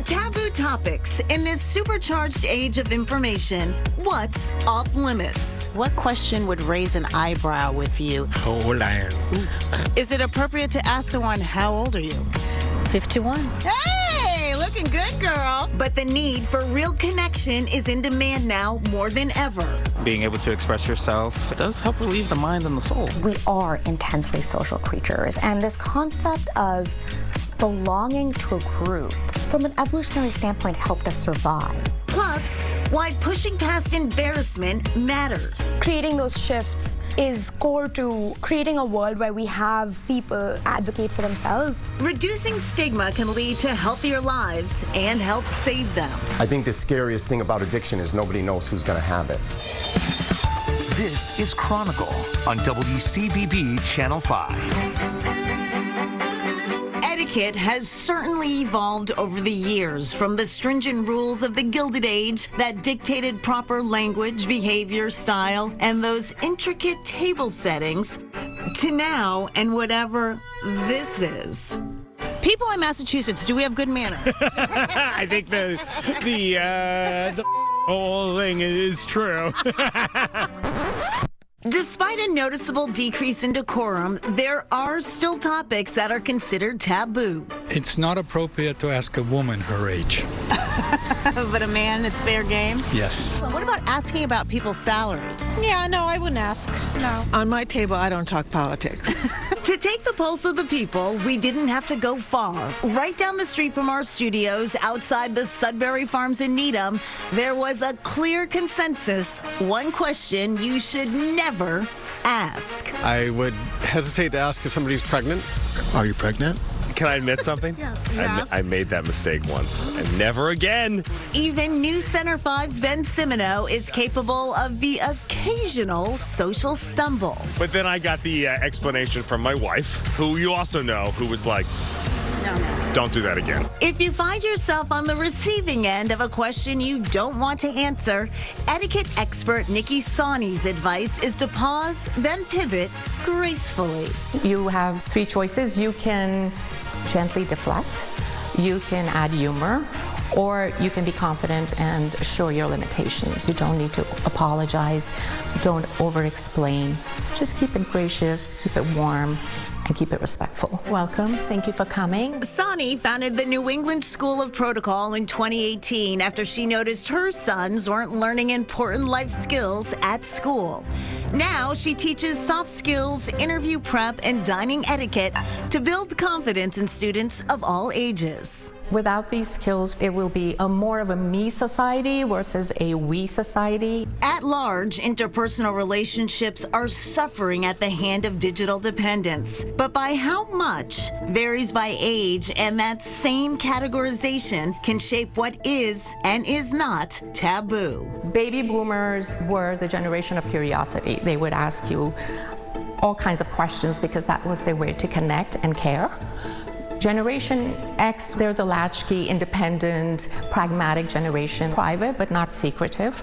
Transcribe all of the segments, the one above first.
Taboo topics. In this supercharged age of information, what's off limits? What question would raise an eyebrow with you? How old I am. Is it appropriate to ask someone, how old are you? 51. Hey, looking good, girl. But the need for real connection is in demand now more than ever. Being able to express yourself does help relieve the mind and the soul. We are intensely social creatures, and this concept of belonging to a group, from an evolutionary standpoint, helped us survive. Plus, why pushing past embarrassment matters. Creating those shifts is core to creating a world where we have people advocate for themselves. Reducing stigma can lead to healthier lives and help save them. I think the scariest thing about addiction is nobody knows who's going to have it. This is Chronicle on WCVB Channel 5. Etiquette has certainly evolved over the years, from the stringent rules of the Gilded Age that dictated proper language, behavior, style, and those intricate table settings, to now and whatever this is. People in Massachusetts, do we have good manners? I think the whole thing is true. Despite a noticeable decrease in decorum, there are still topics that are considered taboo. It's not appropriate to ask a woman her age. But a man, it's fair game? Yes. What about asking about people's salary? Yeah, no, I wouldn't ask. No. On my table, I don't talk politics. To take the pulse of the people, we didn't have to go far. Right down the street from our studios, outside the Sudbury Farms in Needham, there was a clear consensus. One question you should never ask. I would hesitate to ask if somebody's pregnant. Are you pregnant? Can I admit something? Yes. I made that mistake once, and never again. Even New Center 5's Ben Cimino is capable of the occasional social stumble. But then I got the explanation from my wife, who you also know, who was like, don't do that again. If you find yourself on the receiving end of a question you don't want to answer, etiquette expert Nikki Sawney's advice is to pause, then pivot gracefully. You have three choices. You can gently deflect, you can add humor, or you can be confident and show your limitations. You don't need to apologize, don't over-explain. Just keep it gracious, keep it warm, and keep it respectful. Welcome, thank you for coming. Sawney founded the New England School of Protocol in 2018 after she noticed her sons weren't learning important life skills at school. Now she teaches soft skills, interview prep, and dining etiquette to build confidence in students of all ages. Without these skills, it will be more of a me society versus a we society. At large, interpersonal relationships are suffering at the hand of digital dependence. But by how much varies by age, and that same categorization can shape what is and is not taboo. Baby boomers were the generation of curiosity. They would ask you all kinds of questions because that was their way to connect and care. Generation X, they're the latchkey, independent, pragmatic generation, private but not secretive.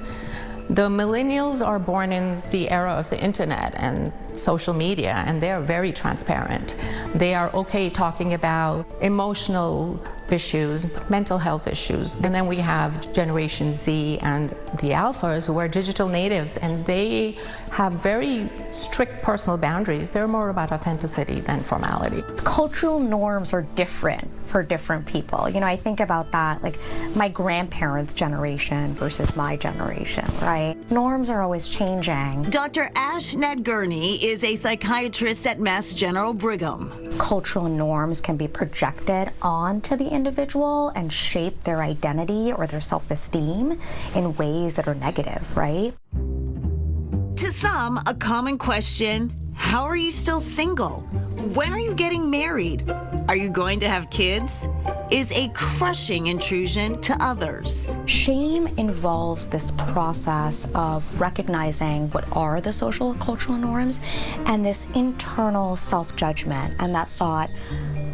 The millennials are born in the era of the internet and social media, and they're very transparent. They are okay talking about emotional issues, mental health issues. And then we have Generation Z and the Alphas, who are digital natives, and they have very strict personal boundaries. They're more about authenticity than formality. Cultural norms are different for different people. You know, I think about that, like my grandparents' generation versus my generation, right? Norms are always changing. Dr. Ash Nadgurney is a psychiatrist at Mass General Brigham. Cultural norms can be projected onto the individual and shape their identity or their self-esteem in ways that are negative, right? To some, a common question, how are you still single? When are you getting married? Are you going to have kids? Is a crushing intrusion to others. Shame involves this process of recognizing what are the social and cultural norms and this internal self-judgment and that thought,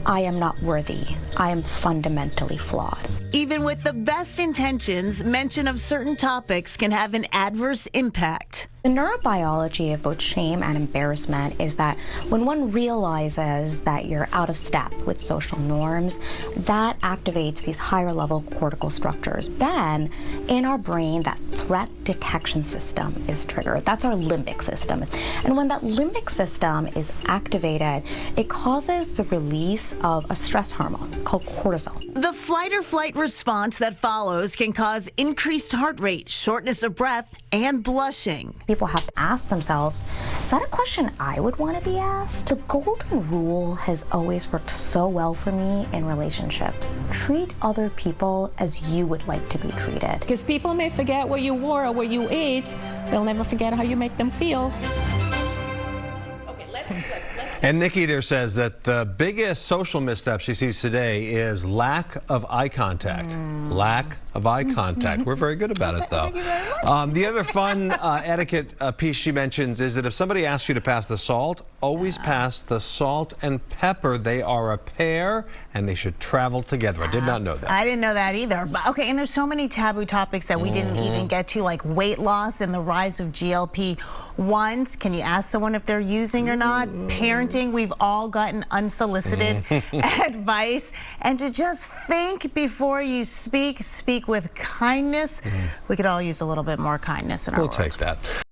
I am not worthy. I am fundamentally flawed. Even with the best intentions, mention of certain topics can have an adverse impact. The neurobiology of both shame and embarrassment is that when one realizes that you're out of step with social norms, that activates these higher level cortical structures. Then, in our brain, that threat detection system is triggered. That's our limbic system. And when that limbic system is activated, it causes the release of a stress hormone called cortisol. The flight or flight response that follows can cause increased heart rate, shortness of breath, and blushing. People have to ask themselves, is that a question I would want to be asked? The golden rule has always worked so well for me in relationships. Treat other people as you would like to be treated. Because people may forget what you wore or what you ate, they'll never forget how you make them feel. And Nikki there says that the biggest social misstep she sees today is lack of eye contact. Lack of eye contact. We're very good about it, though. The other fun etiquette piece she mentions is that if somebody asks you to pass the salt, always pass the salt and pepper. They are a pair, and they should travel together. I did not know that. I didn't know that either. But, okay, and there's so many taboo topics that we didn't even get to, like weight loss and the rise of GLP-1s. Can you ask someone if they're using or not? Parenting, we've all gotten unsolicited advice. And to just think before you speak with kindness. We could all use a little bit more kindness in our world. We'll take that.